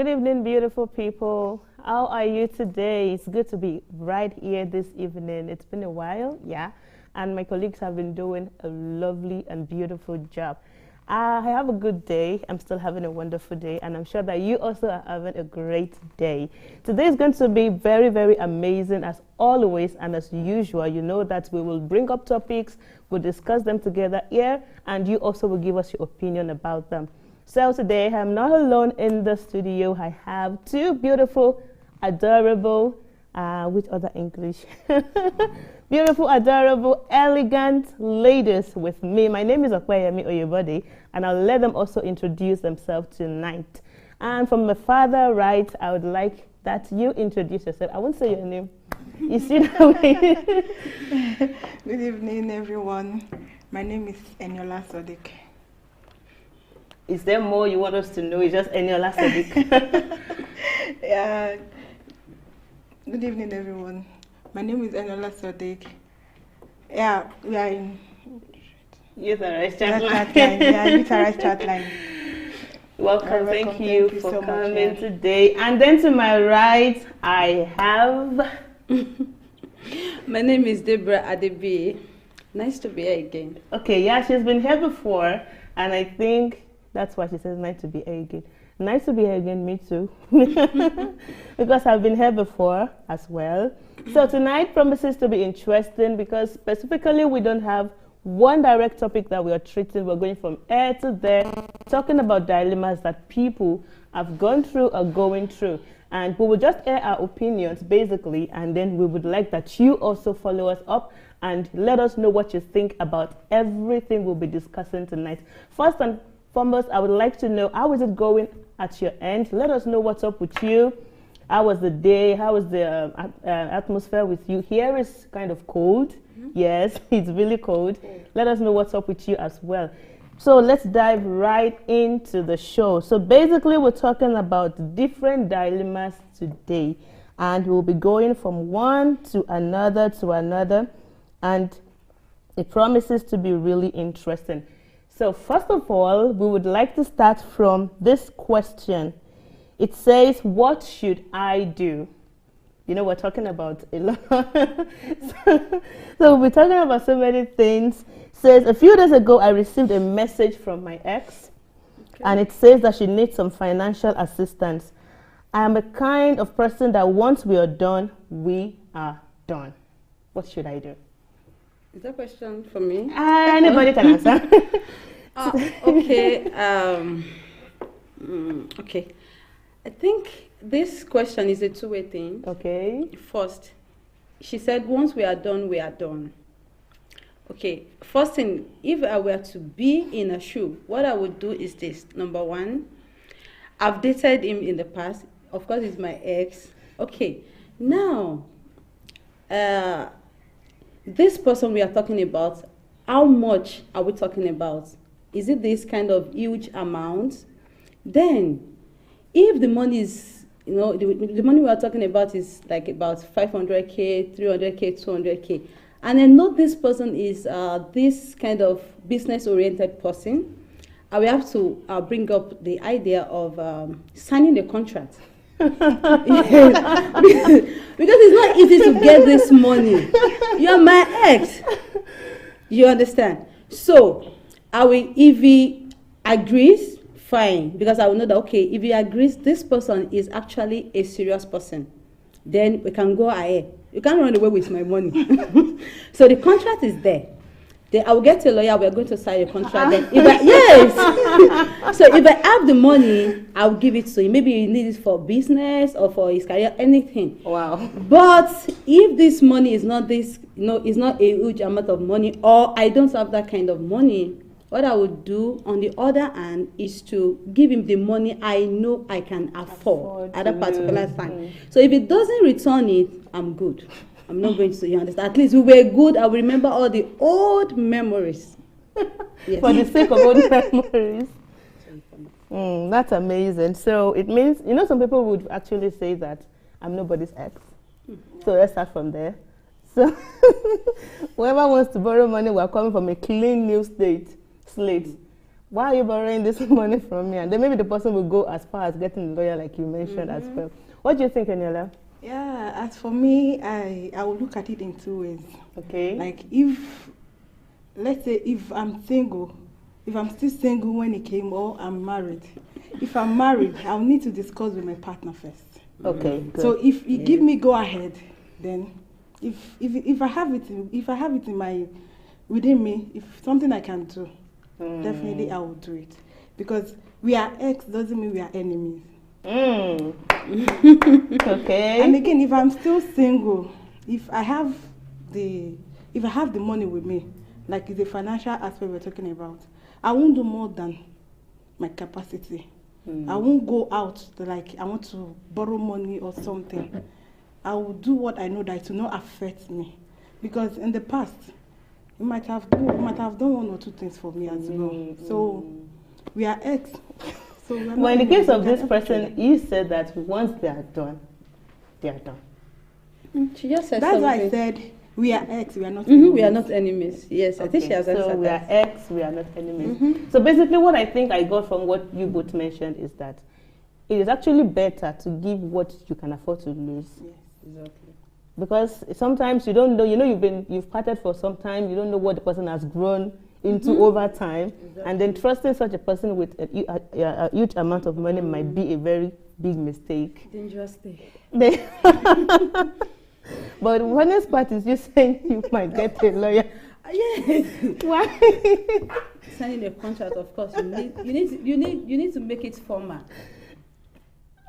Good evening, beautiful people. How are you today? It's good to be right here this evening. It's been a while, yeah, and my colleagues have been doing a lovely and beautiful job. I have a good day. I'm still having a wonderful day, and I'm sure that you also are having a great day. Today is going to be very, very amazing as always, and as usual, you know that we will bring up topics, we'll discuss them together here, and you also will give us your opinion about them. So today, I'm not alone in the studio. I have two beautiful, adorable, which other English? Beautiful, adorable, elegant ladies with me. My name is Okwayemi Oyebode, and I'll let them also introduce themselves tonight. And from my father, right, I would like that you introduce yourself. I won't say your name. You see that way? Good evening, everyone. My name is Eniola Sodiq. Is there more you want us to know? It's just Eniola Sodiq. Yeah. Good evening, everyone. My name is Eniola Sodiq. Yeah, we are in Youth Arise Chatline. Yeah, Youth Arise Chatline. Welcome, thank you for so coming today. And then to my right, I have... My name is Deborah Adebi. Nice to be here again. Okay, yeah, she's been here before, and I think that's why she says nice to be here again. Nice to be here again, me too. Because I've been here before as well. So tonight promises to be interesting because specifically we don't have one direct topic that we are treating. We're going from here to there, talking about dilemmas that people have gone through or going through. And we will just air our opinions basically, and then we would like that you also follow us up and let us know what you think about everything we'll be discussing tonight. First and foremost, I would like to know, how is it going at your end? Let us know what's up with you. How was the day? How was the atmosphere with you? Here is kind of cold. Yes, it's really cold. Let us know what's up with you as well. So let's dive right into the show. So basically, we're talking about different dilemmas today. And we'll be going from one to another, and it promises to be really interesting. So first of all, we would like to start from this question. It says, what should I do? You know, we're talking about a lot. So we'll be talking about so many things. It says, a few days ago, I received a message from my ex, and it says that she needs some financial assistance. I am a kind of person that once we are done, we are done. What should I do? Is that a question for me? Anybody can answer. Okay. Okay. I think this question is a two-way thing. Okay. First, she said, once we are done, we are done. Okay. First thing, if I were to be in a shoe, what I would do is this. Number one, I've dated him in the past. Of course, he's my ex. Okay. Now, this person we are talking about, how much are we talking about? Is it this kind of huge amount? Then, if the money is, you know, the money we are talking about is like about 500K, 300K, 200K, and I know this person is this kind of business-oriented person, I will have to bring up the idea of signing a contract. Yes. Because it's not easy to get this money. You're my ex. You understand? So, if he agrees, fine. Because I will know that, okay, if he agrees, this person is actually a serious person. Then we can go ahead. You can't run away with my money. So the contract is there. Then I will get a lawyer, we're going to sign a contract. Then yes. So if I have the money, I'll give it to him. Maybe he needs it for business or for his career, anything. Wow. But if this money is not this, you know, it's not a huge amount of money, or I don't have that kind of money, what I would do on the other hand is to give him the money I know I can afford at a particular time. So if it doesn't return it, I'm good. I'm not going to, you understand? At least we were good. I will remember all the old memories. Yes. For the sake of old memories. That's amazing. So it means, you know, some people would actually say that I'm nobody's ex. So let's start from there. So whoever wants to borrow money, we're coming from a clean new slate. why are you borrowing this money from me? And then maybe the person will go as far as getting a lawyer, like you mentioned as well. What do you think, Eniola? Yeah, as for me, I will look at it in two ways. Okay. Like if, let's say if I'm single, if I'm still single when it came, or I'm married. If I'm married, I'll need to discuss with my partner first. Okay, good. So if you give me go ahead, then if I have it in my within me, if something I can do, definitely I will do it. Because we are ex doesn't mean we are enemies. Okay. And again, if I'm still single, if I have the money with me, like the financial aspect we're talking about, I won't do more than my capacity. I won't go out like I want to borrow money or something. I will do what I know that it will not affect me, because in the past, you might have done one or two things for me as well. So we are ex. So well, in the case of this person, you said that once they are done, they are done. She just said that's something. why I said we are ex. We are not. Enemies. We are not enemies. Yes, I think she has answered so we that. are ex. We are not enemies. So basically, what I think I got from what you both mentioned is that it is actually better to give what you can afford to lose. Yes, exactly. Because sometimes you don't know. You know, you've parted for some time. You don't know what the person has grown into over time, and then trusting such a person with a huge amount of money might be a very big mistake. Dangerous thing. But the honest part is you saying you might get a lawyer. Yes. Why? Signing a contract, of course, you need to make it formal.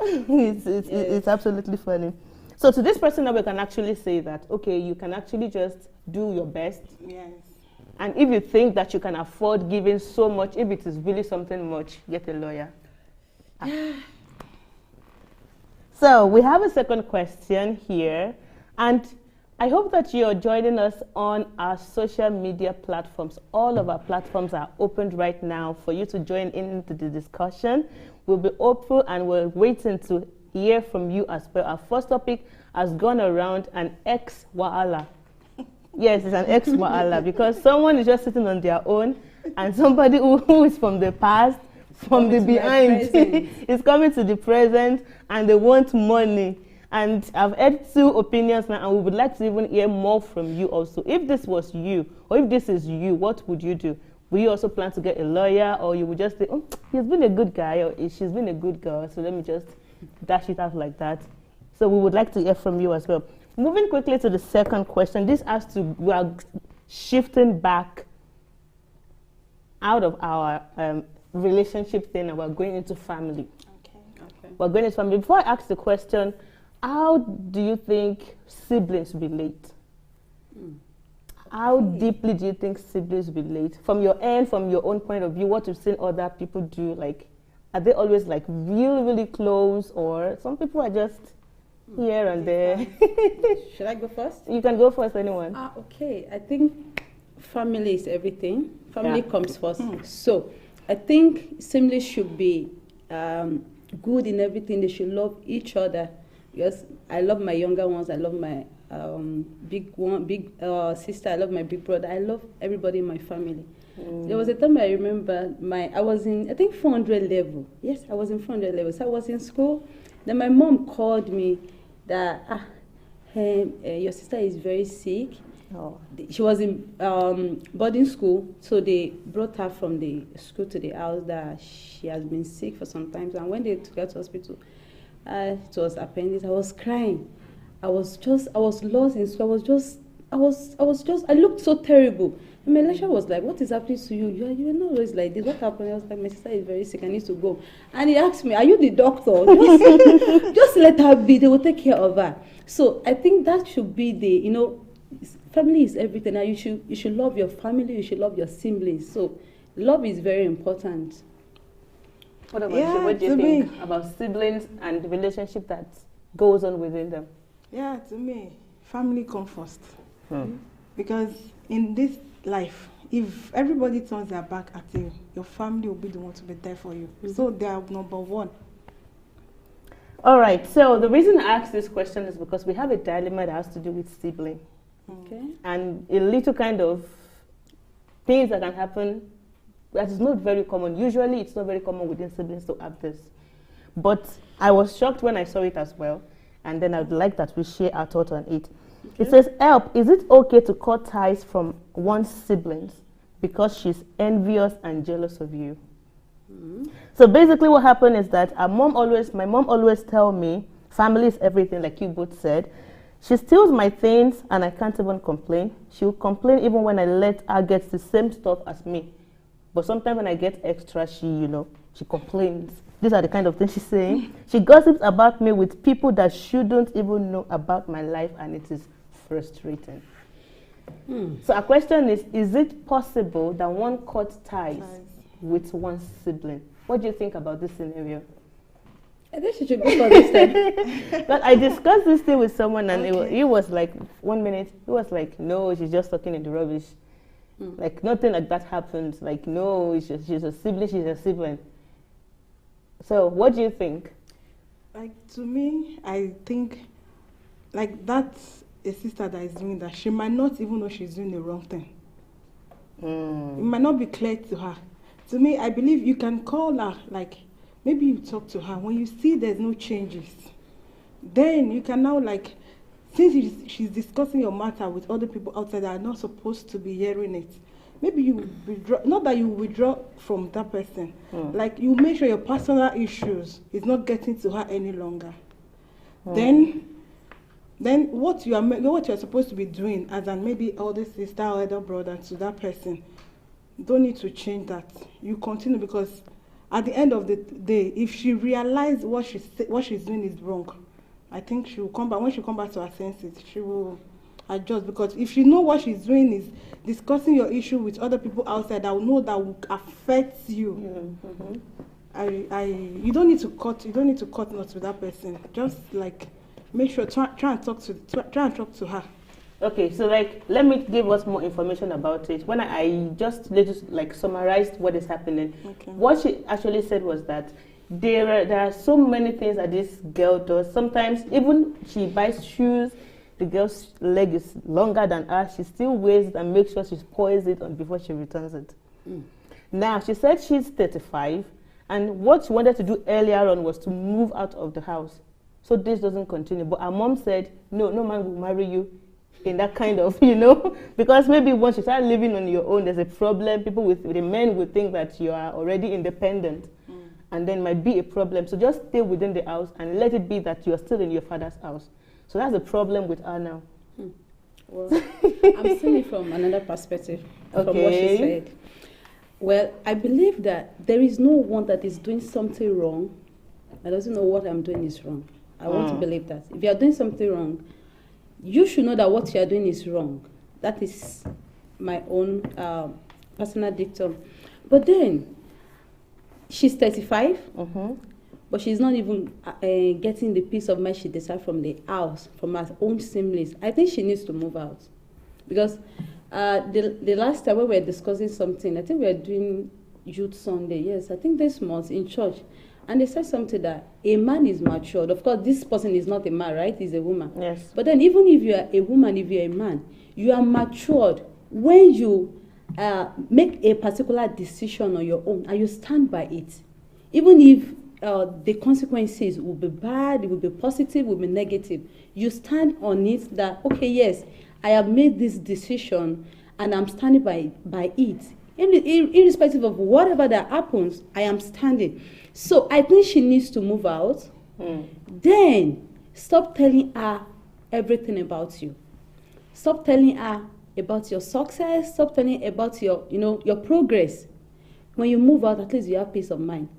It's absolutely funny. So to this person now we can actually say that, okay, you can actually just do your best. Yes. And if you think that you can afford giving so much, if it is really something much, get a lawyer. So we have a second question here, and I hope that you're joining us on our social media platforms. All of our platforms are opened right now for you to join into the discussion. We'll be open and we're waiting to hear from you as well. Our first topic has gone around an ex-wahala. Yes, it's an ex-wahala because someone is just sitting on their own and somebody who is from the past, from the behind, is coming to the present and they want money. And I've heard two opinions now and we would like to even hear more from you also. If this was you or if this is you, what would you do? Will you also plan to get a lawyer, or you would just say, oh, he's been a good guy or she's been a good girl, so let me just dash it out like that? So we would like to hear from you as well. Moving quickly to the second question, this has to, we are shifting back out of our relationship thing and we're going into family. Okay. We're going into family. Before I ask the question, how do you think siblings relate? How deeply do you think siblings relate? From your end, from your own point of view, what you've seen other people do, like, are they always like really, really close, or some people are just here and there? Should I go first? You can go first, anyone. Okay. I think family is everything. Family comes first. So I think siblings should be good in everything. They should love each other. Because I love my younger ones. I love my big sister. I love my big brother. I love everybody in my family. There was a time I remember I was in, I think, 400 level. Yes, I was in 400 level. So I was in school. Then my mom called me that, your sister is very sick. Oh. She was in boarding school, so they brought her from the school to the house that she has been sick for some time. And when they took her to hospital, it was appendix. I was crying. I was lost in school. I looked so terrible. And my lecturer was like, what is happening to you? You're not always like this. What happened? I was like, my sister is very sick. I need to go. And he asked me, are you the doctor? Just let her be. They will take care of her. So I think that should be the, family is everything. Now you should love your family. You should love your siblings. So love is very important. What about you? What do you think about siblings and the relationship that goes on within them? Yeah, to me, family comes first. Because in this life, if everybody turns their back at you, your family will be the one to be there for you. So they are number one. All right. So the reason I asked this question is because we have a dilemma that has to do with sibling. Okay. And a little kind of things that can happen that is not very common. Usually, it's not very common within siblings to have this. But I was shocked when I saw it as well. And then I'd like that we share our thoughts on it. Okay. It says, help, is it okay to cut ties from one's siblings because she's envious and jealous of you? So basically what happened is that my mom always tell me, family is everything, like you both said. She steals my things and I can't even complain. She will complain even when I let her get the same stuff as me. But sometimes when I get extra, she complains. These are the kind of things she's saying. She gossips about me with people that shouldn't even know about my life, and it is frustrating. So our question is it possible that one cuts ties with one sibling? What do you think about this scenario? I think she should go for this thing. But I discussed this thing with someone, and he was like, 1 minute, he was like, no, she's just talking in the rubbish. Like, nothing like that happens. Like, no, she's a sibling. So, what do you think? Like, to me, I think, like, that's a sister that is doing that. She might not even know she's doing the wrong thing. It might not be clear to her. To me, I believe you can call her, like, maybe you talk to her. When you see there's no changes, then you can now, like, since she's discussing your matter with other people outside that are not supposed to be hearing it, maybe you withdraw, not that you withdraw from that person, like you make sure your personal issues is not getting to her any longer. Then what you're supposed to be doing as an maybe elder sister or elder brother to that person, don't need to change that. You continue, because at the end of the day, if she realizes what she's doing is wrong, I think she will come back. When she comes back to her senses, she will adjust. Because if she know what she's doing is discussing your issue with other people outside, that will know that will affect you. You don't need to cut knots with that person. Just like make sure try and talk to her. Okay, so like let me give us more information about it. When I just like summarized what is happening, what she actually said was that there are so many things that this girl does. Sometimes even she buys shoes, the girl's leg is longer than hers, she still wears it and makes sure she spoils it before she returns it. Now, she said she's 35, and what she wanted to do earlier on was to move out of the house. So this doesn't continue. But her mom said, no man will marry you in that kind of, because maybe once you start living on your own, there's a problem. The men will think that you are already independent. And then might be a problem. So just stay within the house and let it be that you are still in your father's house. So that's the problem with her now. Well, I'm seeing it from another perspective, from what she said. Well, I believe that there is no one that is doing something wrong that doesn't know what I'm doing is wrong. I want to believe that. If you are doing something wrong, you should know that what you are doing is wrong. That is my own personal dictum. But then, she's 35, but she's not even getting the peace of mind she deserves from the house, from her own siblings. I think she needs to move out. Because the last time we were discussing something, I think we were doing Youth Sunday, yes, I think this month in church. And they said something that a man is matured. Of course, this person is not a man, right? He's a woman. Yes. But then even if you are a woman, if you're a man, you are matured when you make a particular decision on your own and you stand by it. Even if the consequences will be bad, it will be positive, will be negative, you stand on it that, okay, yes, I have made this decision and I'm standing by it. Irrespective of whatever that happens, I am standing. So I think she needs to move out. Then stop telling her everything about you. Stop telling her about your success. Stop telling her about your progress. When you move out, at least you have peace of mind.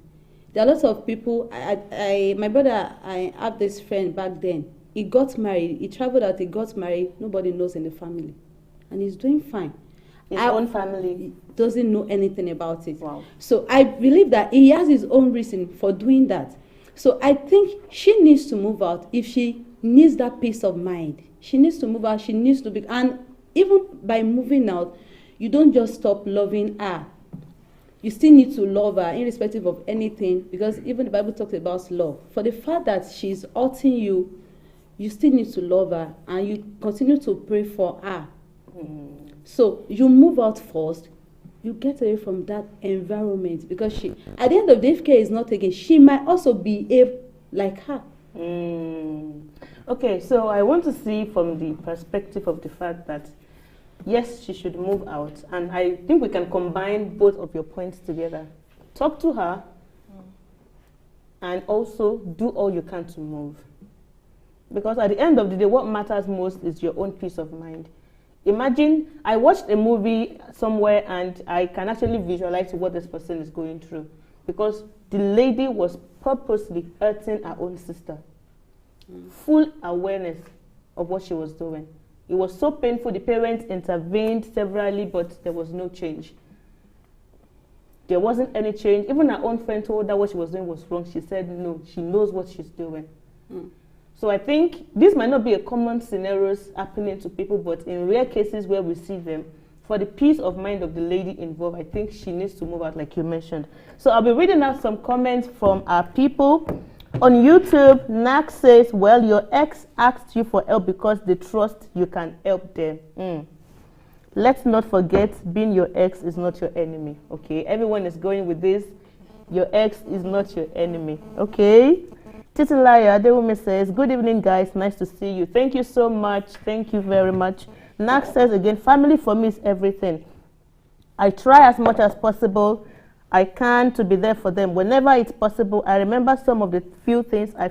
There are lots of people. My brother, I have this friend back then. He got married. He traveled out. He got married. Nobody knows in the family, and he's doing fine. His own family doesn't know anything about it. Wow. So I believe that he has his own reason for doing that. So I think she needs to move out if she needs that peace of mind. She needs to move out. She needs to be, and even by moving out, you don't just stop loving her. You still need to love her irrespective of anything, because even the Bible talks about love. For the fact that she's hurting you, you still need to love her and you continue to pray for her. So you move out first, you get away from that environment, because she, at the end of the day, if care is not taken, she might also behave like her. Okay, so I want to see from the perspective of the fact that yes, she should move out, and I think we can combine both of your points together. Talk to her, and also do all you can to move. Because at the end of the day, what matters most is your own peace of mind. Imagine, I watched a movie somewhere and I can actually visualize what this person is going through. Because the lady was purposely hurting her own sister. Full awareness of what she was doing. It was so painful. The parents intervened severally, but there was no change. There wasn't any change. Even her own friend told her what she was doing was wrong. She said no, she knows what she's doing. So I think this might not be a common scenarios happening to people, but in rare cases where we see them, for the peace of mind of the lady involved, I think she needs to move out like you mentioned. So I'll be reading out some comments from our people. On YouTube, Nax says, well, your ex asked you for help because they trust you can help them. Let's not forget, being your ex is not your enemy, okay? Everyone is going with this. Your ex is not your enemy, okay? Titilaya Adewumi says, good evening, guys. Nice to see you. Thank you so much. Thank you very much. Nax says again, family for me is everything. I try as much as possible I can to be there for them. Whenever it's possible, I remember some of the few things I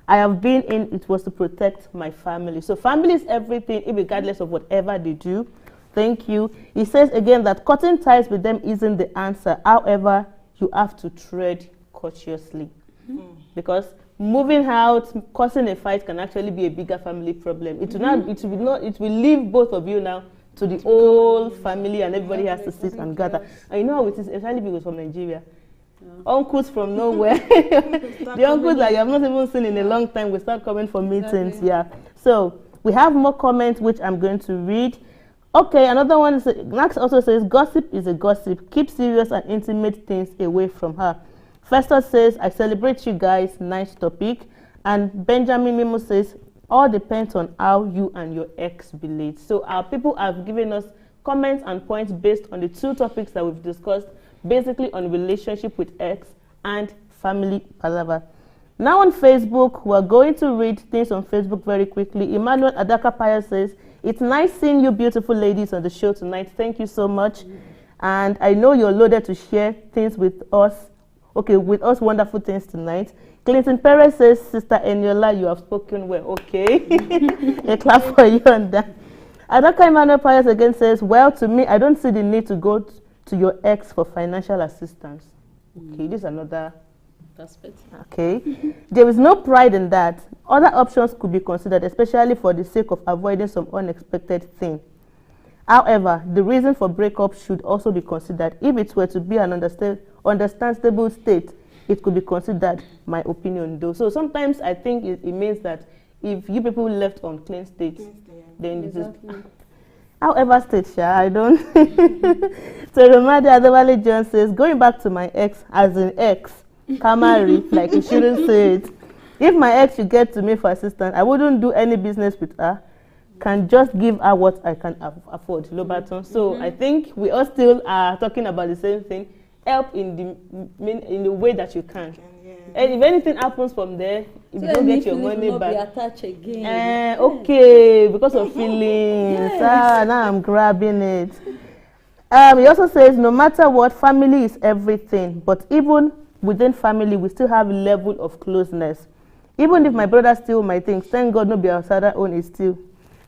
have been in, it was to protect my family. So family is everything, regardless of whatever they do. Thank you. He says again that cutting ties with them isn't the answer. However, you have to tread cautiously. Because moving out, causing a fight can actually be a bigger family problem. It will leave both of you now to the whole family, and everybody has to sit and gather. And you know how it is, especially because from Nigeria. Uncles from nowhere. The uncles that you have not even seen in a long time will start coming for meetings. Yeah. So we have more comments which I'm going to read. Okay, another one is, Max also says, gossip is a gossip. Keep serious and intimate things away from her. Festus says, I celebrate you guys. Nice topic. And Benjamin Mimo says, all depends on how you and your ex relate. So our people have given us comments and points based on the two topics that we've discussed, basically on relationship with ex and family palaver. Now on Facebook, we're going to read things on Facebook very quickly. Emmanuel Adakapaya says, it's nice seeing you beautiful ladies on the show tonight. Thank you so much. And I know you're loaded to share things with us. Okay, with us wonderful things tonight. Clinton Perez says, Sister Eniola, you have spoken well. Okay. A clap for you on that. Adaka Emmanuel Pius again says, well, to me, I don't see the need to go to your ex for financial assistance. Okay, this is another aspect. Okay. There is no pride in that. Other options could be considered, especially for the sake of avoiding some unexpected thing. However, the reason for breakup should also be considered. If it were to be an understandable state, it could be considered, my opinion though. So sometimes I think it means that if you people left on clean states, then exactly. It is. However, state, I don't. So Romadi Adewale John says, going back to my ex, as an ex, Kamari, like you shouldn't say it. If my ex should get to me for assistance, I wouldn't do any business with her. Can just give her what I can afford, Lobaton. So I think we all still are talking about the same thing. Help in the way that you can. And if anything happens from there, if you don't get your money back, be attached again. Okay, because of feelings. Yes. Now I'm grabbing it. He also says, no matter what, family is everything. But even within family, we still have a level of closeness. Even if my brother steals my things, thank God no be outside own is still.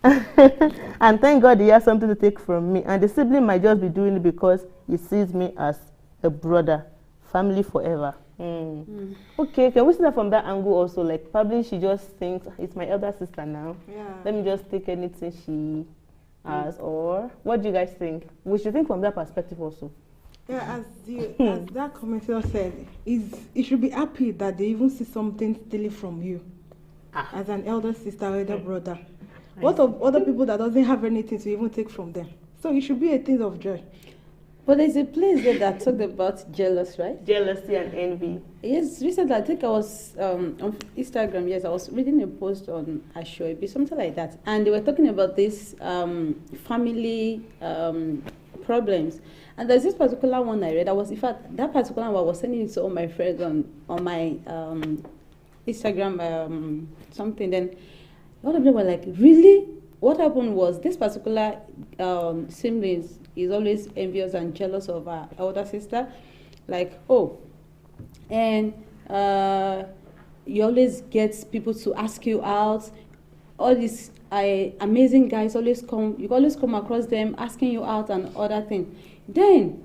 And thank God he has something to take from me. And the sibling might just be doing it because he sees me as a brother. Family forever. Okay, can we see that from that angle also? Like, probably she just thinks, it's my elder sister now. Yeah. Let me just take anything she has. Or what do you guys think? We should think from that perspective also. Yeah, as that commentator said, it should be happy that they even see something stealing from you. As an elder sister or elder brother. What of other people that doesn't have anything to even take from them? So it should be a thing of joy. But there's a place there that talked about jealous, right? Jealousy and envy. Yes, recently I think I was on Instagram. Yes, I was reading a post on Ashoebi, something like that, and they were talking about this family problems. And there's this particular one I read. In fact, that particular one I was sending it to all my friends on my Instagram something. Then all of them were like, really? What happened was this particular sibling is always envious and jealous of her elder sister. Like, and you always get people to ask you out. All these amazing guys always come. You always come across them asking you out and other things. Then,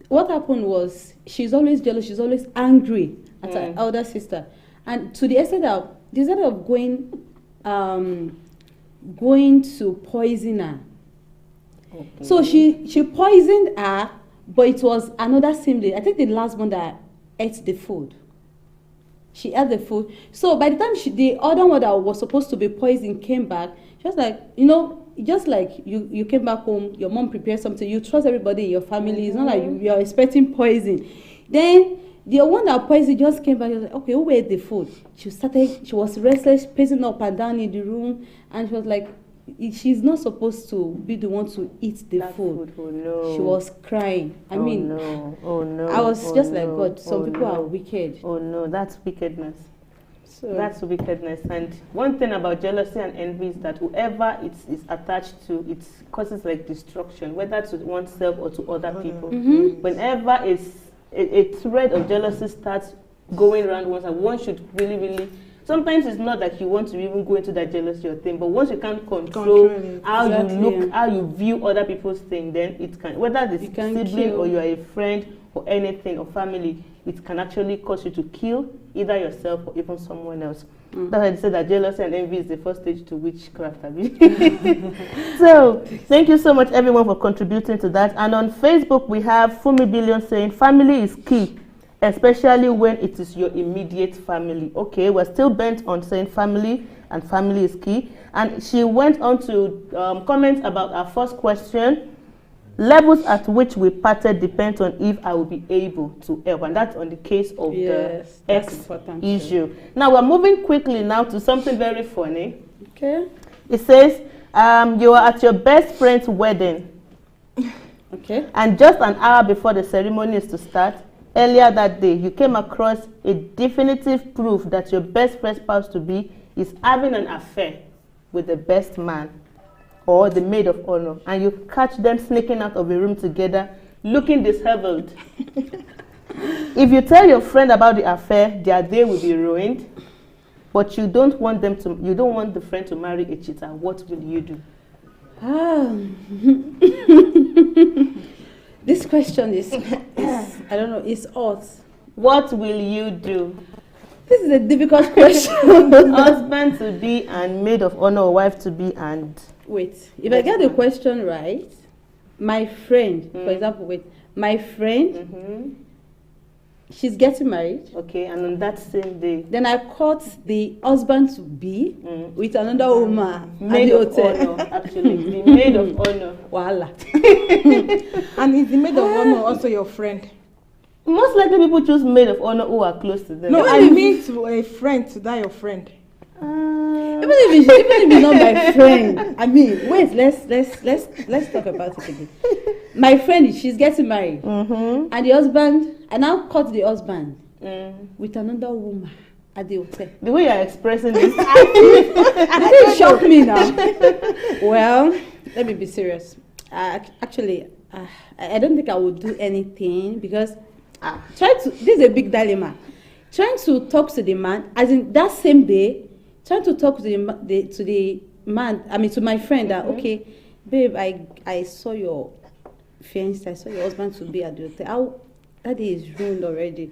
what happened was she's always jealous. She's always angry at her elder sister, and to the extent of going to poison her. Okay. So she poisoned her, but it was another sibling. I think the last one that ate the food. She ate the food. So by the time the other one that was supposed to be poisoned came back, she was like, just like you came back home, your mom prepared something, you trust everybody in your family. It's not like you're expecting poison. Then the one that poisoned just came back. She was like, okay, who ate the food? She was restless, pacing up and down in the room, and she was like, she's not supposed to be the one to eat the food. Oh, no. She was crying. I mean, I was just like, God, some people are wicked. Oh no, that's wickedness. So that's wickedness. And one thing about jealousy and envy is that whoever is attached to, it causes like destruction, whether to oneself or to other people. Mm-hmm. Whenever a thread of jealousy starts going around one should really. Sometimes it's not that you want to even go into that jealousy or thing, but once you can't control how you look, how you view other people's thing, then it can, whether it's sibling or you are a friend or anything or family, it can actually cause you to kill either yourself or even someone else. That's why they say that jealousy and envy is the first stage to witchcraft. So, thank you so much everyone for contributing to that. And on Facebook, we have Fumi Billion saying, family is key, especially when it is your immediate family. Okay, we're still bent on saying family, and family is key. And she went on to comment about our first question. Levels at which we parted depends on if I will be able to help. And that's on the case of the ex issue. Now, we're moving quickly now to something very funny. Okay. It says, you are at your best friend's wedding. Okay. And just an hour before the ceremony is to start, earlier that day, you came across a definitive proof that your best friend's spouse-to-be is having an affair with the best man or the maid of honor, and you catch them sneaking out of a room together, looking disheveled. If you tell your friend about the affair, their day will be ruined, but you don't want the friend to marry a cheater. What will you do? This question is I don't know, it's odd. What will you do? This is a difficult question. Husband to be and maid of honor or wife to be and... Wait, if I get the question right, my friend, for example, my friend, she's getting married. Okay, and on that same day. Then I caught the husband to be with another woman maid at the of hotel. honor, actually. The maid of honor. Voila. And is the maid of honor also your friend? Most likely people choose maid of honor who are close to them. No, I mean to a friend, to that your friend. Even if it's not my friend. I mean, wait, let's talk about it again. My friend, she's getting married, and the husband, I now caught the husband with another woman at the hotel. The way you're expressing this, it shocked me now. Well, let me be serious. Actually, I don't think I would do anything because this is a big dilemma. Trying to talk to the man, as in that same day, trying to talk to the man, I mean to my friend that, okay, babe, I saw your fiancé, I saw your husband to be at the hotel. That day is ruined already.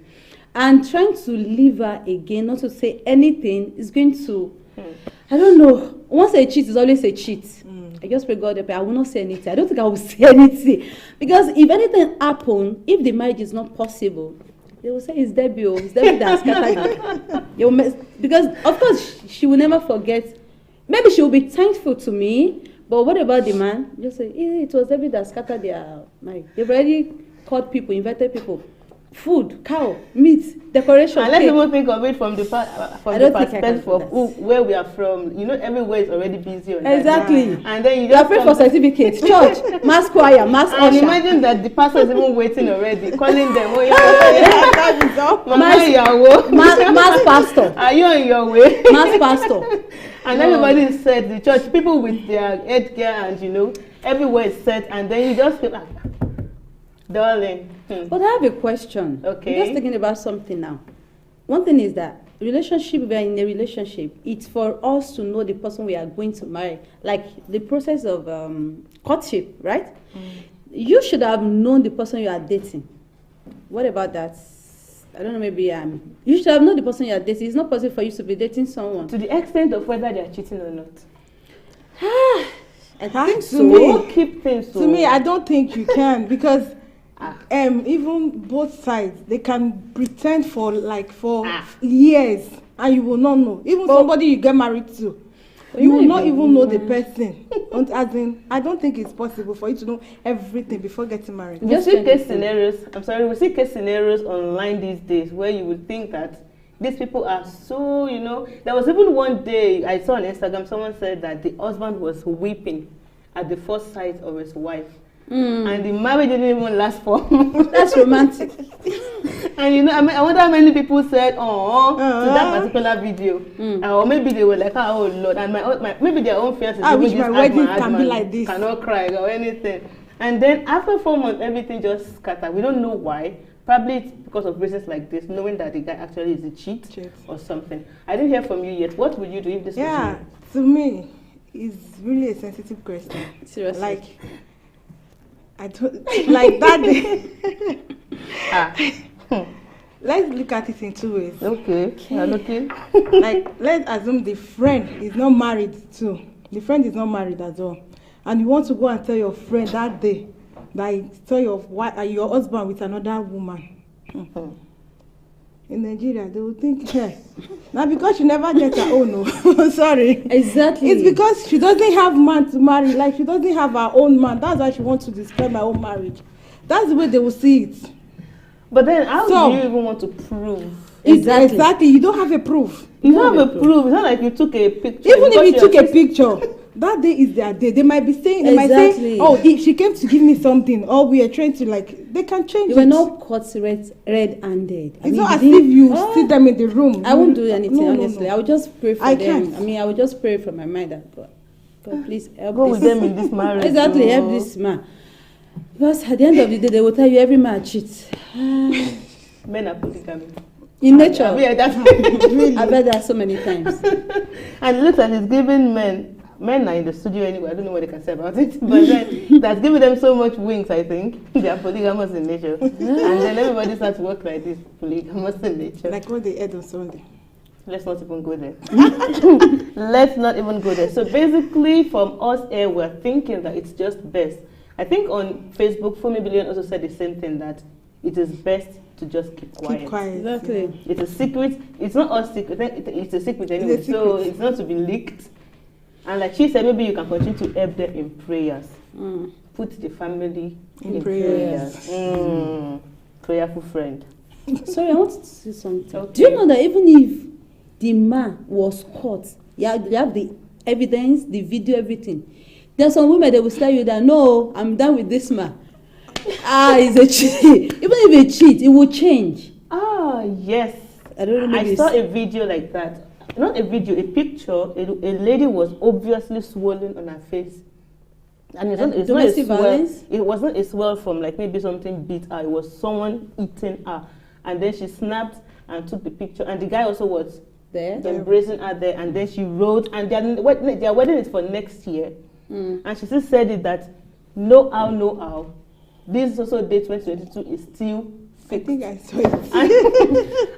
And trying to leave her again, not to say anything, is going to, I don't know. Once a cheat is always a cheat. I just pray God, I will not say anything. I don't think I will say anything. Because if anything happens, if the marriage is not possible, they will say it's Debbie, that scattered it. Because of course she will never forget. Maybe she will be thankful to me, but what about the man? Just say, it was Debbie that scattered their marriage. They've already called people, invited people. food, cow, meat, decoration. And let's cake. even think of it from the I don't think I can perspective do of that. where we are from. You know, everywhere is already busy on that. Exactly. And then you You are just praying come for certificates, church, mass choir, mass and usher. imagine that the pastor is even waiting already, calling them. Oh, That is all. Mama Yawo. Mass pastor. Are you on your way? Mass pastor. And everybody is set. The church, people with their headgear, and you know, everywhere is set. And then you just feel like, darling. But I have a question. Okay. I'm just thinking about something now. One thing is that relationship, we are in a relationship. It's for us to know the person we are going to marry. Like the process of courtship, right? You should have known the person you are dating. What about that? I don't know, maybe you should have known the person you are dating. It's not possible for you to be dating someone. To the extent of whether they are cheating or not. I think To so. me- Don't keep things To me, I don't think you can because even both sides they can pretend for years and you will not know. Even somebody you get married to, you will not even know the person. As in, I don't think it's possible for you to know everything before getting married. We see case scenarios. We see case scenarios online these days where you would think that these people are so, you know. There was even one day I saw on Instagram, someone said that the husband was weeping at the first sight of his wife. And the marriage didn't even last for months. That's romantic. And you know, I wonder how many people said, "Oh," to that particular video, or maybe they were like, "Oh Lord," and maybe their own fears. I wish my wedding can be like this. Cannot cry or anything. And then after 4 months, everything just scattered. We don't know why. Probably it's because of reasons like this, knowing that the guy actually is a cheat or something. I didn't hear from you yet. What would you do if this was you? To me, it's really a sensitive question. Seriously. Like, I don't like that day. Let's look at it in two ways. Okay. You're looking. Like, let's assume the friend is not married too. The friend is not married as well. And you want to go and tell your friend that day that you saw your husband with another woman. In Nigeria, they will think, hey, now because she never gets her own, no. Sorry. Exactly. It's because she doesn't have man to marry, like she doesn't have her own man. That's why she wants to destroy my own marriage. That's the way they will see it. But then, how do you even want to prove? Exactly. You don't have a proof. You don't have a proof. It's not like you took a picture. Even if you took a picture, that day is their day. They might be saying, they might say, oh, she came to give me something, or we are trying to they can change it. You were not caught red-handed. It's not as if you see them in the room. I won't do anything, honestly. No. I would just pray for them. Can't. I mean, I would just pray from my mind that God, please help Go with them in this marriage. Exactly, help this man. Because at the end of the day, they will tell you every man cheats. Men are polygamy. In nature. I bet that so many times. And it looks like it's giving men are in the studio anyway. I don't know what they can say about it. But then that's giving them so much wings, I think. They are polygamous in nature. And then everybody starts to work like this, polygamous in nature. Like what they ate on Sunday. Let's not even go there. Let's not even go there. So basically, from us here, we're thinking that it's just best. I think on Facebook, Fumi Billion also said the same thing, that it is best to just keep quiet. Keep quiet. Exactly. Yeah. It's a secret. It's not us secret. It's a secret anyway. It's a secret. So it's not to be leaked. And like she said, maybe you can continue to help them in prayers. Put the family in prayers. Prayerful friend. Sorry, I want to say something. Okay. Do you know that even if the man was caught, you have the evidence, the video, everything, there's some women that will tell you that, no, I'm done with this man. He's a cheat. Even if he cheat, it will change. Yes. I don't know. I saw a video like that. Not a video, a picture. A lady was obviously swollen on her face. And it's not a swell. Violence? It wasn't a swell from like maybe something beat her. It was someone eating her. And then she snapped and took the picture. And the guy also was there, embracing her there. And then she wrote, and their wedding is for next year. And she still said it that no how. This also date 2022 is still fixed. I think I saw it.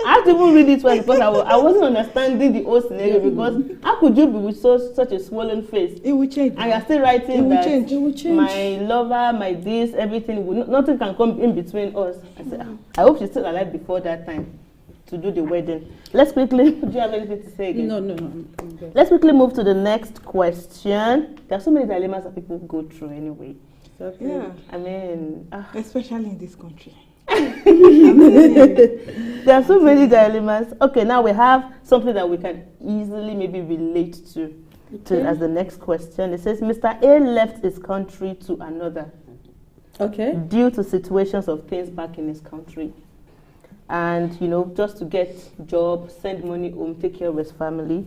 I have to even read it twice because I wasn't understanding the whole scenario, because how could you be with such a swollen face? It will change. And you're still writing that It will change. My lover, my this, everything, nothing can come in between us. I said, I hope she's still alive before that time to do the wedding. Let's quickly, do you have anything to say again? No. Let's quickly move to the next question. There are so many dilemmas that people go through anyway. Yeah. I mean, especially in this country. There are so many dilemmas. Okay, now we have something that we can easily maybe relate to as the next question. It says, Mr. A left his country to another. Okay. Due to situations of things back in his country. And, just to get job, send money home, take care of his family.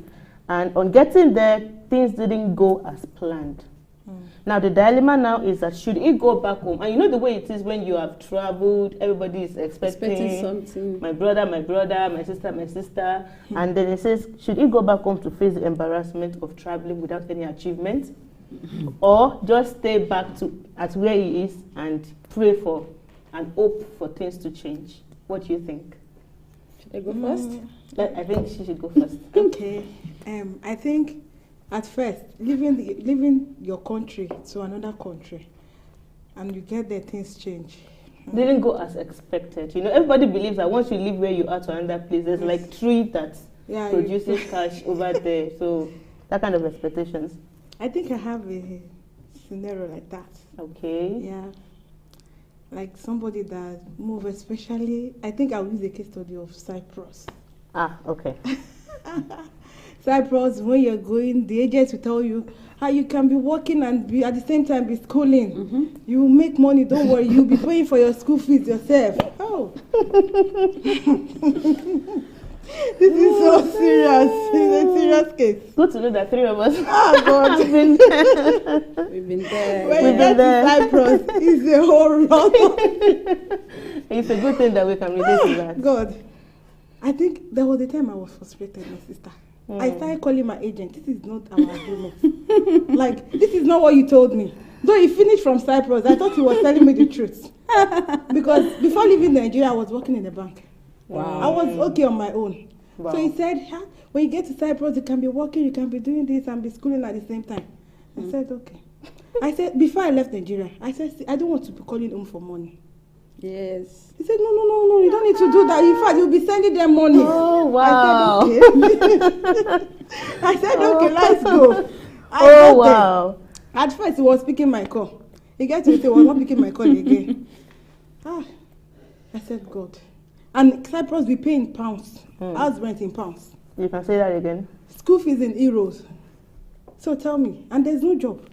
And on getting there, things didn't go as planned. Now, the dilemma now is that should he go back home? And you know the way it is when you have traveled, everybody is expecting something. My brother, my sister. And then it says, should he go back home to face the embarrassment of traveling without any achievement? Or just stay back at where he is and pray for and hope for things to change? What do you think? Should I go first? I think she should go first. Okay. I think at first, leaving your country to another country, and you get there, things change. Didn't go as expected. Everybody believes that once you leave where you are to another place, there's like tree that produces cash over there. So that kind of expectations. I think I have a scenario like that. Okay. Yeah. Like somebody that move, especially, I think I'll use a case study of Cyprus. Ah, okay. Cyprus, when you're going, the agents will tell you how you can be working and be at the same time be schooling. You will make money, don't worry, you'll be paying for your school fees yourself. Oh. This is so serious. It's a serious case. Good to know that three of us God. have been there. We've been there. When you get to Cyprus, it's a whole lot. It's a good thing that we can relate to that. God. I think there was a time I was frustrated, my sister. I started calling my agent. This is not our agreement. Like, this is not what you told me. Though he finished from Cyprus, I thought he was telling me the truth. Because before leaving Nigeria, I was working in a bank. Wow. I was okay on my own. Wow. So he said, when you get to Cyprus, you can be working, you can be doing this and be schooling at the same time. I said, okay. I said, before I left Nigeria, I said, I don't want to be calling home for money. Yes. He said, no, you don't need to do that. In fact, you'll be sending them money. Oh, wow. I said, okay. I said, okay, let's go. Oh, wow. There. At first, he was picking my call. He got to say, well, I'm not picking my call again. I said, God. And Cyprus, we pay in pounds. House rent in pounds. You can say that again. School fees in euros. So tell me, and there's no job.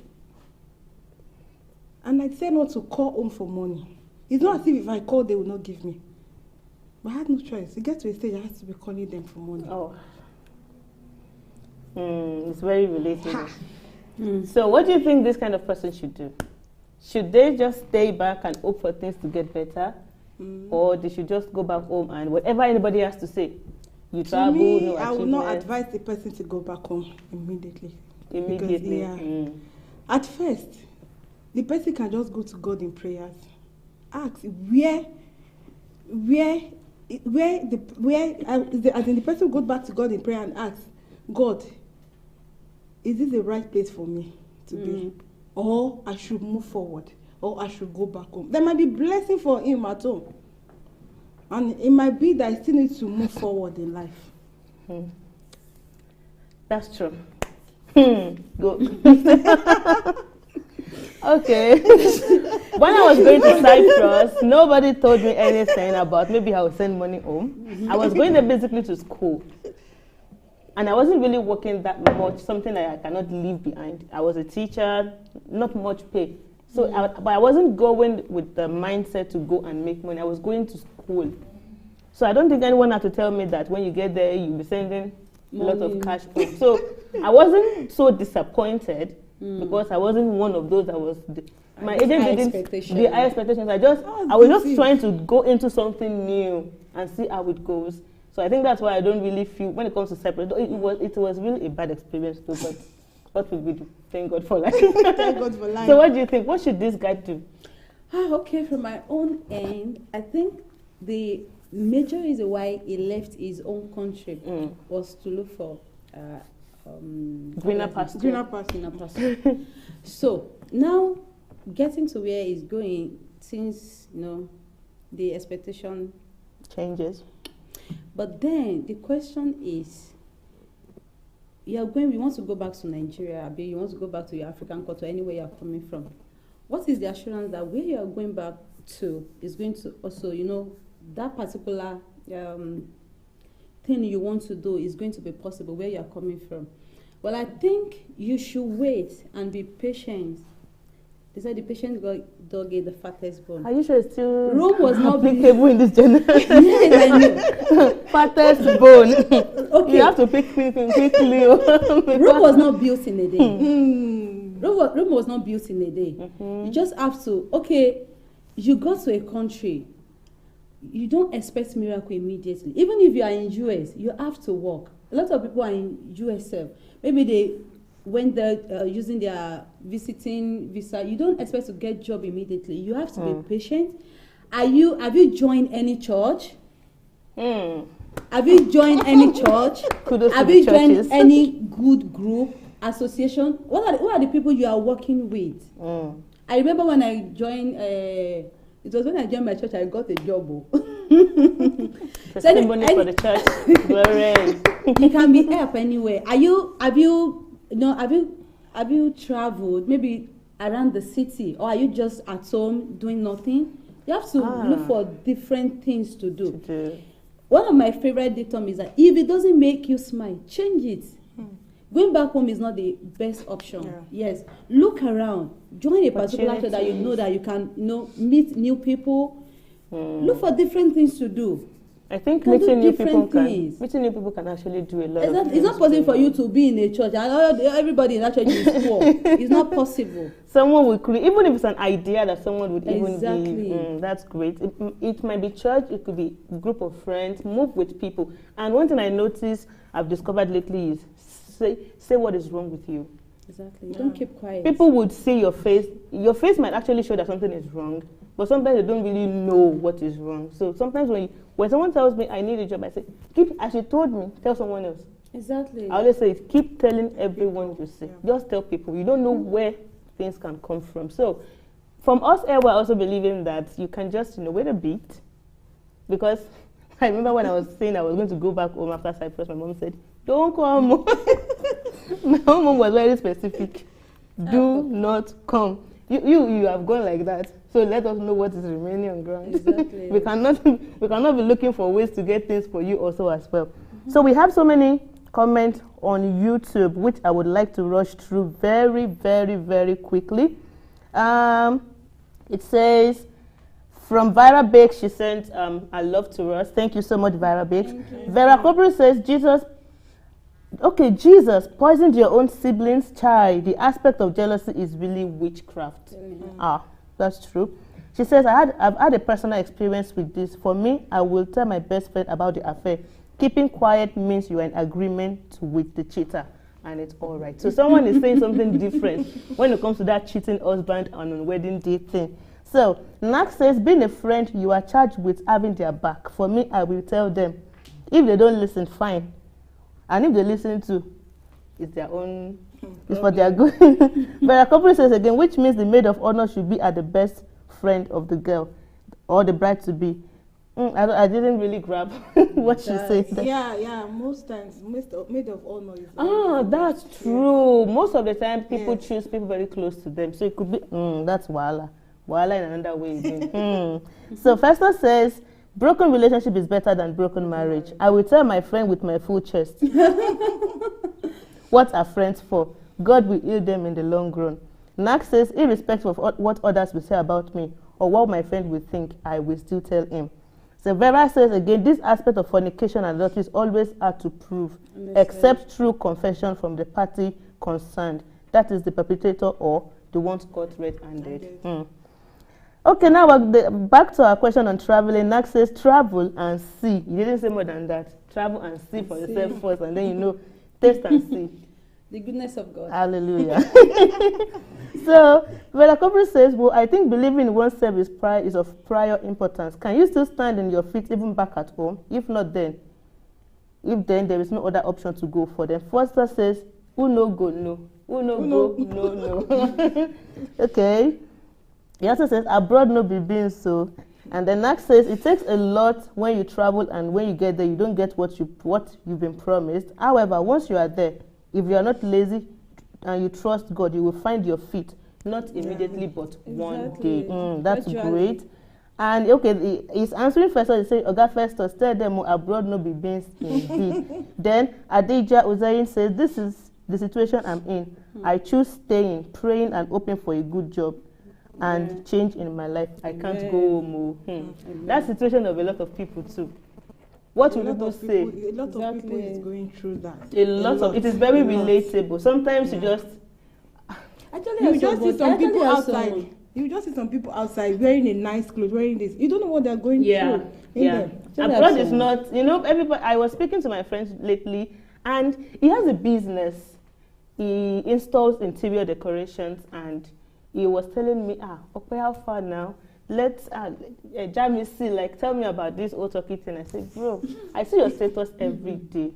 And I said not to call home for money. It's not as if I call, they will not give me. But I had no choice. You get to a stage, I had to be calling them for money. Oh. It's very relatable. So what do you think this kind of person should do? Should they just stay back and hope for things to get better? Or they should just go back home and whatever anybody has to say, you travel, to me, no I would not achievement. advise the person to go back home immediately. Immediately. Because, at first, the person can just go to God in prayers. Ask where as in the person goes back to God in prayer and asks, God, is this the right place for me to be? Or I should move forward, or I should go back home. There might be blessing for him at home. And it might be that I still need to move forward in life. That's true. Go. Okay. When I was going to Cyprus, nobody told me anything about maybe I would send money home. I was going there basically to school. And I wasn't really working that much, something that I cannot leave behind. I was a teacher, not much pay. So, but I wasn't going with the mindset to go and make money. I was going to school. So I don't think anyone had to tell me that when you get there, you'll be sending a lot of cash home. So I wasn't so disappointed because I wasn't one of those that was... my agent didn't... The high expectations. I was just trying to go into something new and see how it goes. So I think that's why I don't really feel, when it comes to Cyprus, it was really a bad experience too, but what will we do? Thank God for life. Thank God for life. So what do you think? What should this guy do? Okay, from my own end, I think the major reason why he left his own country was to look for greener pasture. So now, getting to where he's going, since the expectation changes. But then the question is, we want to go back to Nigeria, or you want to go back to your African country, anywhere you're coming from. What is the assurance that where you are going back to is going to also, that particular thing you want to do is going to be possible where you're coming from. Well, I think you should wait and be patient. They said the patient dog ate the fattest bone. Are you sure it's still Rome was not applicable in this generation? Yes, I know. Fattest bone. Okay. You have to pick quickly. Rome was not built in a day. Rome was not built in a day. You just have to, you go to a country, you don't expect miracle immediately. Even if you are in US, you have to work. A lot of people are in US. Maybe they went there using their visiting visa. You don't expect to get job immediately. You have to be patient. Have you joined any church? Have you joined any church? Have you joined any good group, association? What are the people you are working with? I remember when I joined, it was when I joined my church, I got a job. Testimony for the church. Glory. You can be helped anywhere. Have you traveled maybe around the city, or are you just at home doing nothing? You have to look for different things to do. One of my favorite dictum is that if it doesn't make you smile, change it. Going back home is not the best option. Yes, look around, join a particular church that you know that you can meet new people. Look for different things to do. I think meeting new people can actually do a lot. It's not possible for you to be in a church and everybody in that church is poor. It's not possible. Someone will create, even if it's an idea that someone would even be. That's great. It might be church, it could be a group of friends, move with people. And one thing I noticed, I've discovered lately is say what is wrong with you. Exactly. You don't keep quiet. People would see your face. Your face might actually show that something is wrong, but sometimes they don't really know what is wrong. So sometimes when someone tells me I need a job, I say, as you told me, tell someone else. Exactly. I always say, keep telling everyone you see. Just tell people. You don't know where things can come from. So from us here, we're also believing that you can just, wait a bit. Because I remember when I was saying I was going to go back home after Cyprus, my mom said, don't come. My mom was very specific. Do not come. You have gone like that. So let us know what is remaining on ground. Exactly. we cannot be looking for ways to get things for you also as well. So we have so many comments on YouTube, which I would like to rush through very, very, very quickly. It says, from Vera Bake, she sent a love to us. Thank you so much, Vera Bake. Vera Copper says, Jesus poisoned your own sibling's child. The aspect of jealousy is really witchcraft. That's true. She says, I've had a personal experience with this. For me, I will tell my best friend about the affair. Keeping quiet means you are in agreement with the cheater, and it's all right. So someone is saying something different when it comes to that cheating husband on wedding day thing. So Nax says, being a friend, you are charged with having their back. For me, I will tell them. If they don't listen, fine. And if they listen to, it's their own, it's for their good. But a couple says again, which means the maid of honor should be at the best friend of the girl or the bride to be. I didn't really grab what she said. Yeah, most times, maid of honor is. That's true. Most of the time, people choose people very close to them. So it could be, that's Wala. Wala in another way again. So Festus says, broken relationship is better than broken marriage. I will tell my friend with my full chest. What are friends for? God will heal them in the long run. Nax says, irrespective of what others will say about me or what my friend will think, I will still tell him. So Vera says again, this aspect of fornication and adultery is always hard to prove, except through confession from the party concerned. That is the perpetrator or the one caught red-handed. Okay, now back to our question on traveling. Nax says, travel and see. You didn't say more than that. Travel and see for yourself first, and then taste and see. The goodness of God. Hallelujah. So, Vera Cobra says, well, I think believing in oneself is of prior importance. Can you still stand on your feet even back at home? If not, then there is no other option to go for them. Foster says, who no go, no. Who no go, no. Okay. He also says, abroad no be being so. And then Nax says, it takes a lot when you travel, and when you get there, you don't get what you've been promised. However, once you are there, if you are not lazy and you trust God, you will find your feet. Not immediately, but one day. That's great. And okay, he's answering first. So he say, "Oga Festus, tell them abroad no be beans indeed." Then Adija Uzayin says, "This is the situation I'm in. I choose staying, praying, and hoping for a good job and change in my life. I can't go home." That's the situation of a lot of people too. What will people say? A lot of people is going through that. A lot of it is very relatable. Sometimes you just you just see some people outside. You just see some people outside wearing a nice clothes, wearing this. You don't know what they're going through. Abroad is not, everybody. I was speaking to my friends lately, and he has a business. He installs interior decorations, and he was telling me, okay, how far now? Let's Jamie see, tell me about this old talkie thing. I said, bro, I see your status every day.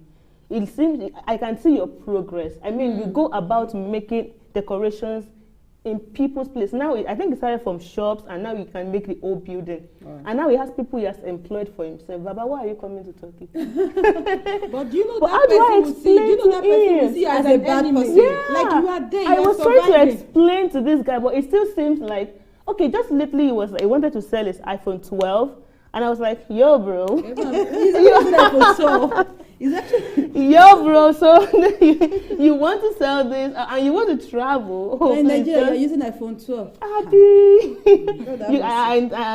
It seems I can see your progress. I mean, you go about making decorations in people's place. Now, I think it started from shops, and now you can make the whole building. Right. And now he has people he has employed for himself. Baba, why are you coming to Turkey? But do you know that person will see? Do you know that person will see as a bad person? Yeah. Like you are there. I was trying to explain to this guy, but it still seems like, okay, just lately he wanted to sell his iPhone 12. And I was like, yo, bro. Yo, bro, so you want to sell this and you want to travel. Oh, in Nigeria, you're using iPhone 12. I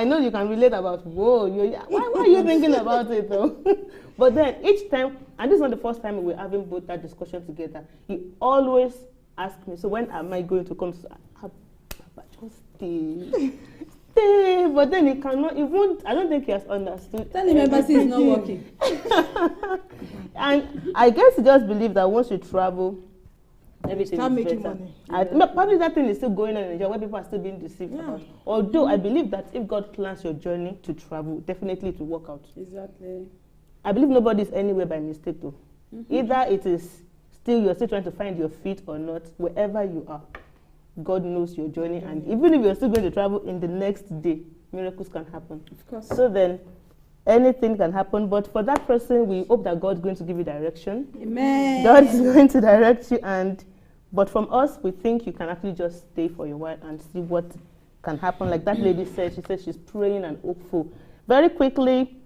know you can relate about, whoa, why are you thinking about it, though? But then each time, and this is not the first time we're having both that discussion together, he always asks me, so when am I going to come? Just stay. But then he cannot, he won't, I don't think he has understood. Tell him embassy is not working. And I guess he just believes that once you travel, everything start is making better. Money. Probably that thing is still going on in Nigeria where people are still being deceived about. Although I believe that if God plans your journey to travel, definitely it will work out. Exactly. I believe nobody is anywhere by mistake though. Either it is you're still trying to find your feet or not, wherever you are. God knows your journey, and even if you're still going to travel in the next day, miracles can happen. Of course. So then, anything can happen, but for that person, we hope that God's going to give you direction. Amen. God is going to direct you, but from us, we think you can actually just stay for a while and see what can happen. Like that lady said, she said she's praying and hopeful. Very quickly,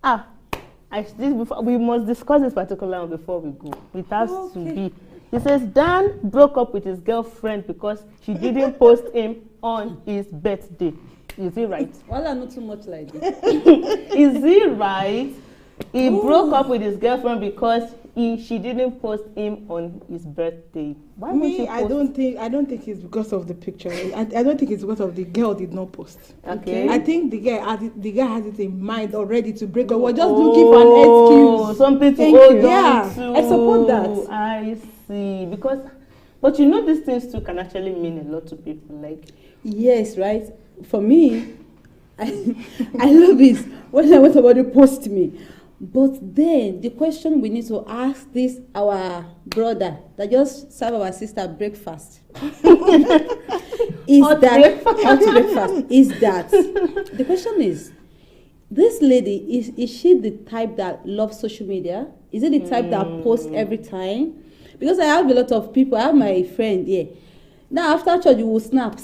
we must discuss this particular one before we go. It has to be. He says, Dan broke up with his girlfriend because she didn't post him on his birthday. Is he right? Well, I know too much like this. Is he right? He broke up with his girlfriend because she didn't post him on his birthday. Why would she post? I don't think it's because of the picture. I don't think it's because of the girl did not post. Okay. I think the guy has it in mind already to break up. We're just looking for an excuse. Something to hold on to. I support that. I see. But these things too can actually mean a lot to people. Like, yes, right. For me, I love it when somebody posts me. But then the question we need to ask this our brother that just served our sister breakfast is that the question is, this lady is she the type that loves social media? Is it the type that posts every time? Because I have a lot of people. I have my friend here. Now after church you will snap.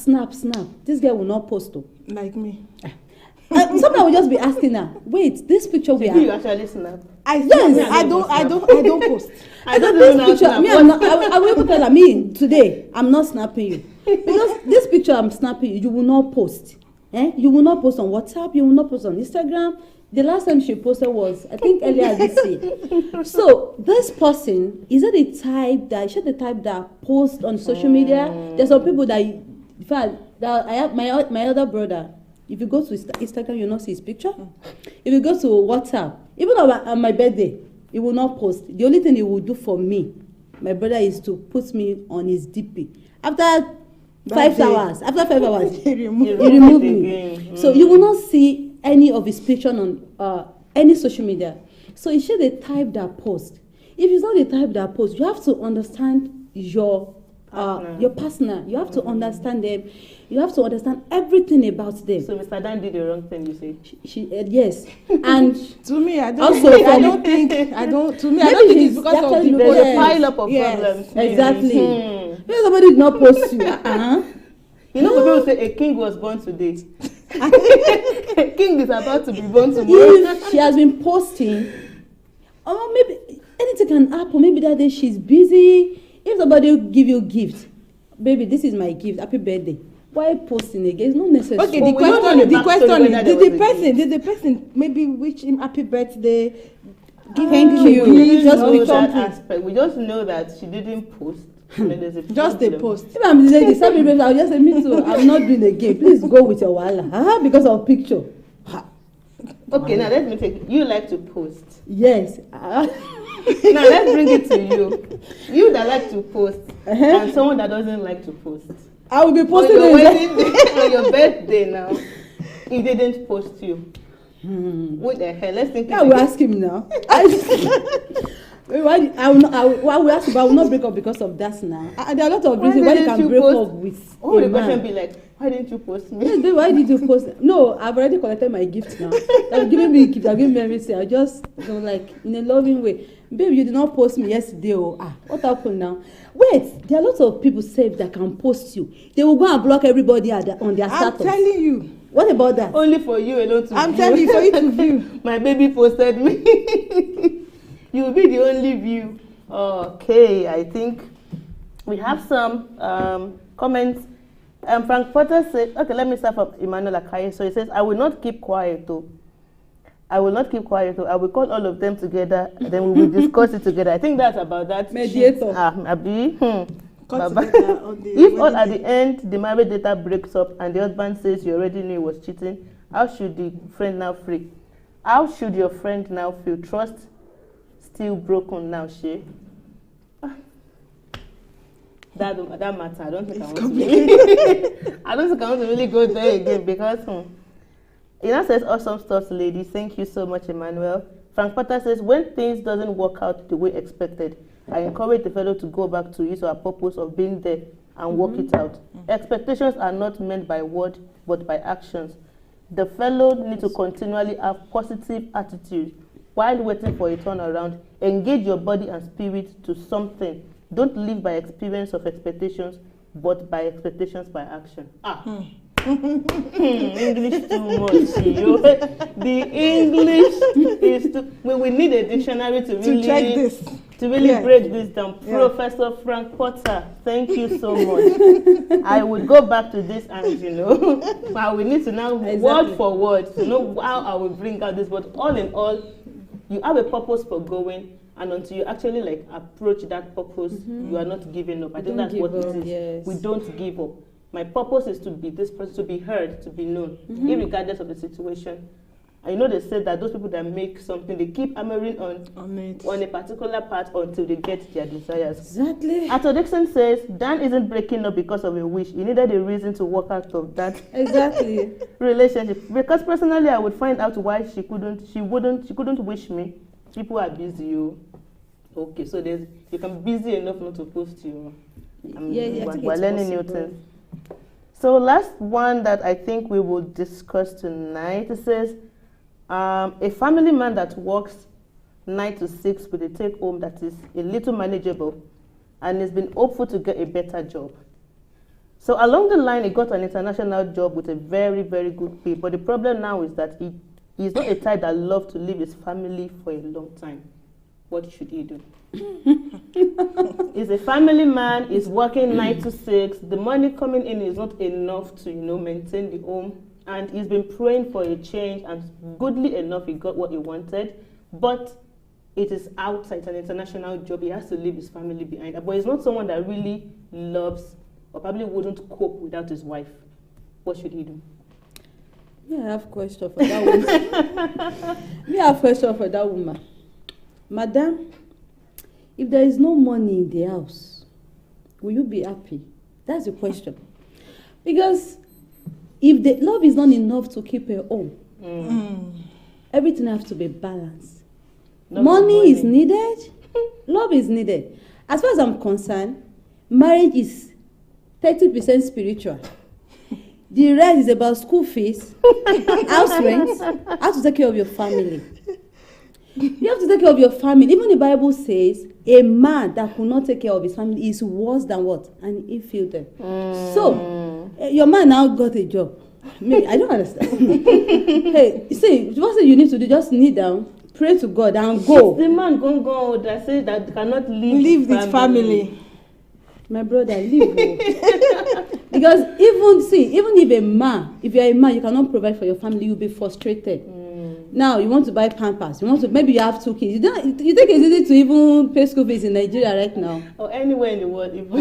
This girl will not post though. Like me. Sometimes I will just be asking her, wait, this picture we are. You actually snap? I don't post. I don't this picture. Me, I'm not. I will tell her, me today. I'm not snapping you because this picture I'm snapping you. You will not post. You will not post on WhatsApp. You will not post on Instagram. The last time she posted was, I think, earlier this year. So this person is the type that posts on social media. There's some people that, in fact, that I have my other brother. If you go to Instagram, you'll not see his picture. If you go to WhatsApp, even on my birthday, he will not post. The only thing he will do for me, my brother, is to put me on his DP. After 5 hours, he removed me. So you will not see any of his picture on any social media. So is she the type that posts? If it's not the type that posts, you have to understand your partner. You have to understand them. You have to understand everything about them. So Mr. Dan did the wrong thing, you say? Yes. And to me, I don't think it's because of the pile up of problems. Exactly. Maybe somebody did not post you. You know, people say a king was born today. King is about to be born tomorrow. If she has been posting, or maybe anything can happen. Maybe that day she's busy. If somebody will give you a gift, baby, this is my gift. Happy birthday. Why posting again? It's not necessary. Okay, the question is, did the person maybe wish him happy birthday? Thank you. We Just know pick that something. aspect. We just know that she didn't post. There's a Just a problem. post. If I'm the lady, some people I'll just say, me too. I'm not doing again. Please go with your wahala. Because of picture. Okay, now let me take. You like to post. Yes. Now let's bring it to you. You that like to post and someone that doesn't like to post. I will be On posting your it. wedding day, on your birthday now, he didn't post you. What the hell? Let's think. I will ask him now. Why I will ask him, but I will not break up because of that now. There are a lot of reasons why you can break up with Oh, a the man. question be like, why didn't you post me? Yes, babe, why did you post? No, I've already collected my gift now. They've given me a gift. They've given me everything. I just, like, in a loving way. Babe, you did not post me yesterday. Oh, what happened now? Wait, there are lots of people safe that can post you. They will go and block everybody on their status. I'm telling you. What about that? Only for you alone to I'm view. telling you, for you to view. My baby posted me. You will be the only view. Okay, I think we have some comments. Frank Potter said, okay, let me start from Emmanuel Akaye. So he says, I will not keep quiet though. I will not keep quiet though. I will call all of them together, then we will discuss it together. I think that's about that. Mediator. Abi. Baba. If all at the end the marriage data breaks up and the husband says you already knew he was cheating, how should the friend now feel? How should your friend now feel? Trust still broken now, she. That matter. I don't think I want to. I don't think I want to really go there again because it now says awesome stuff, ladies. Thank you so much, Emmanuel. Frank Potter says when things doesn't work out the way expected, I encourage the fellow to go back to his or her purpose of being there and work it out. Expectations are not meant by word but by actions. The fellow needs to continually have positive attitude while waiting for a turnaround. Engage your body and spirit to something. Don't live by experience of expectations, but by expectations by action. English too much. Yo. The English is too. We need a dictionary to really check this. To really break this down. Yeah. Professor Frank Potter, thank you so much. I would go back to this and I will need to now word for word to know how I will bring out this. But all in all, you have a purpose for going. And until you actually like approach that purpose, you are not giving up. I think that's what it is. Yes. We don't give up. My purpose is to be this person, to be heard, to be known, regardless of the situation. And you know they say that those people that make something, they keep hammering on a particular part until they get their desires. Exactly. Arthur Dixon says Dan isn't breaking up because of a wish. He needed a reason to walk out of that relationship. Because personally, I would find out why she couldn't wish me. People are busy. Okay, so you can be busy enough not to post you. We're learning new things. So last one that I think we will discuss tonight, it says a family man that works 9 to 6 with a take home that is a little manageable and has been hopeful to get a better job. So along the line, he got an international job with a very, very good pay. But the problem now is that he's not a type that loves to leave his family for a long time. What should he do? He's a family man, he's working 9 to 6. The money coming in is not enough to, maintain the home. And he's been praying for a change, and goodly enough, he got what he wanted. But it is outside, it's an international job. He has to leave his family behind. But he's not someone that really loves or probably wouldn't cope without his wife. What should he do? Yeah, I have a question for that woman. Madam, if there is no money in the house, will you be happy? That's the question. Because if the love is not enough to keep her home, everything has to be balanced. Money is needed, love is needed. As far as I'm concerned, marriage is 30% spiritual. The rest is about school fees, house rent, how to take care of your family. You have to take care of your family. Even the Bible says a man that could not take care of his family is worse than what? An infidel. So, your man now got a job. Maybe I don't understand. Hey, you see, what you need to do, just kneel down, pray to God, and go. The man go that says that cannot leave This family. My brother, leave. Because even if you're a man, you cannot provide for your family, you'll be frustrated. Now you want to buy Pampers, maybe you have 2 kids. You think it's easy to even pay school fees in Nigeria right now? Or anywhere in the world even.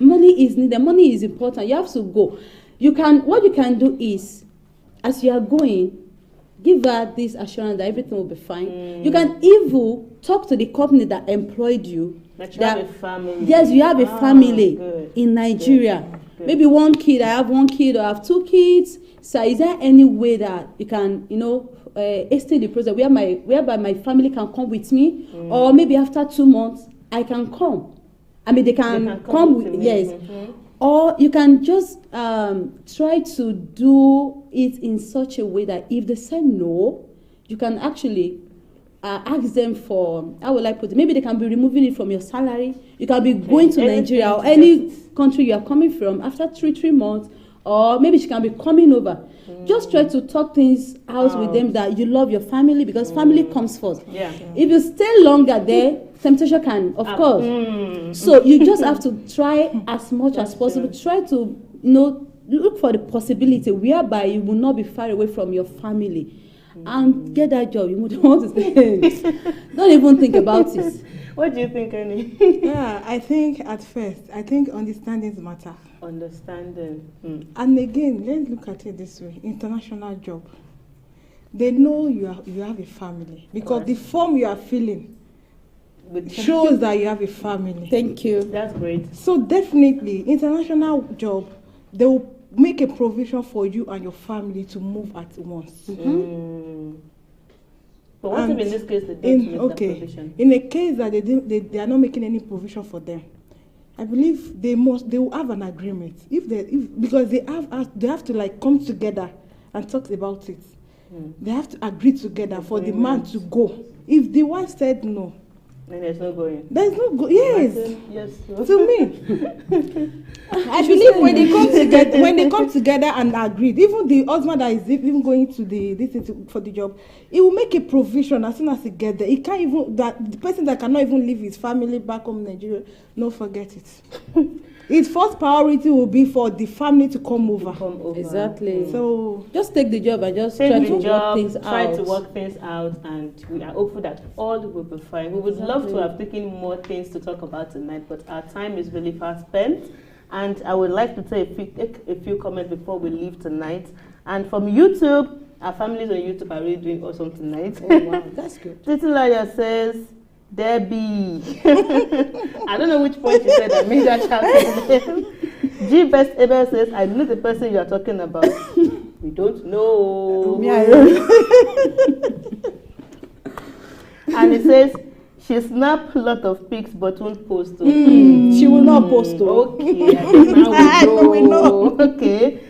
Money is needed, money is important. You have to go. What you can do is, as you are going, give her this assurance that everything will be fine. You can even talk to the company that employed you. That you have a family. Yes, you have a family in Nigeria. Good. Maybe 1 kid, I have 1 kid, or I have 2 kids. So is there any way that you can, hasten the process whereby my family can come with me? Or maybe after 2 months, I can come. I mean, they can come with me. Yes. Or you can just try to do it in such a way that if they say no, you can actually ask them for, how will I put it? Maybe they can be removing it from your salary. You can be going to Nigeria or any country you are coming from after 3 months. Or maybe she can be coming over. Just try to talk things out with them that you love your family, because family comes first. Yeah. If you stay longer there, temptation can, of course. So you just have to try as much as possible. Try to, look for the possibility whereby you will not be far away from your family. And get that job. You would want to stay. Don't even think about it. What do you think, Annie? Yeah, I think at first, understandings matter. Understanding. And again, let's look at it this way. International job. They know you have a family. Because the form you are filling shows that you have a family. Thank you. That's great. So definitely, international job, they will make a provision for you and your family to move at once. But what if in this case they don't make that provision? In a case that they are not making any provision for them, I believe they will have an agreement. Because they have to come together and talk about it. They have to agree together for the man to go. If the wife said no, then there's no going. There's no go. Yes. Yes. To me, I believe when they come together and agreed, even the husband that is even going to for the job, he will make a provision as soon as he gets there. He can't even the person that cannot even leave his family back home in Nigeria. No, forget it. His first priority will be for the family to come over. Exactly. So just take the job and just try to work things out, and we are hopeful that all will be fine. We would love to have taken more things to talk about tonight, but our time is really fast spent. And I would like to take a few comments before we leave tonight. And from YouTube, our families on YouTube are really doing awesome tonight. Oh, wow, that's good. Titilaria says, Debbie. I don't know which point she said that made that shout. G Best Abel says, I know the person you are talking about. We don't know. And it says, she snapped a lot of pics but won't post. She will not post. Okay, I now we know. Okay.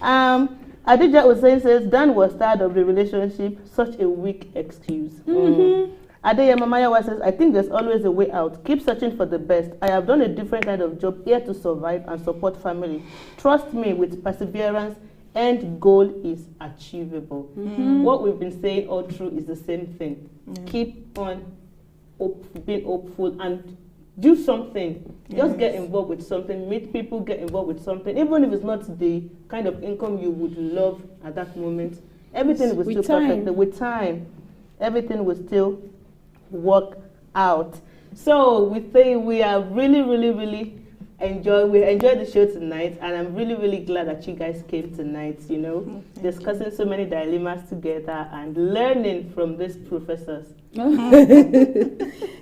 Adija Hussein says, Dan was tired of the relationship. Such a weak excuse. Adeyema Mayawa says, I think there's always a way out. Keep searching for the best. I have done a different kind of job here to survive and support family. Trust me, with perseverance, end goal is achievable. What we've been saying all through is the same thing. Keep on being hopeful and do something. Just get involved with something. Meet people, get involved with something. Even if it's not the kind of income you would love at that moment, everything will still perfect. With time, everything will still work out. So we are really enjoyed the show tonight, and I'm really glad that you guys came tonight, discussing so many dilemmas together and learning from these professors. My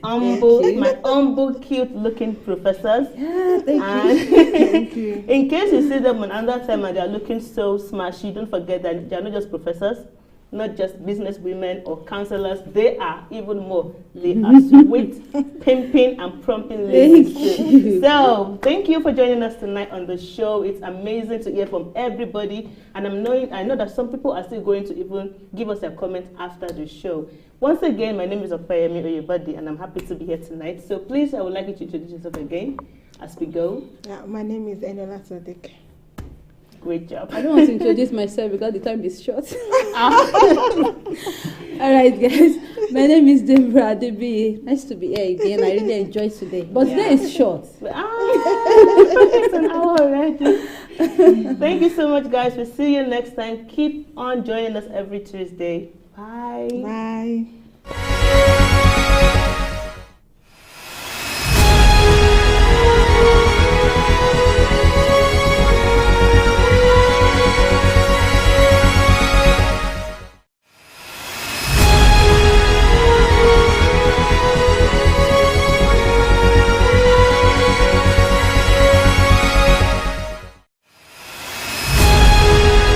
humble, cute looking professors. Yeah, thank you. In case you see them another time and they are looking so smashy, don't forget that they are not just professors, not just business women or counselors. They are even more. They are sweet, pimping, and prompting ladies. So, thank you for joining us tonight on the show. It's amazing to hear from everybody. And I know that some people are still going to even give us a comment after the show. Once again, my name is Opeyemi Oyebade, and I'm happy to be here tonight. So, please, I would like you to introduce yourself again as we go. Yeah, my name is Enola Sadiq. Great job. I don't want to introduce myself because the time is short. All right, guys. My name is Deborah Adebi. Nice to be here again. I really enjoyed today. But today is short. It's an hour already. Thank you so much, guys. We'll see you next time. Keep on joining us every Tuesday. Bye. Bye.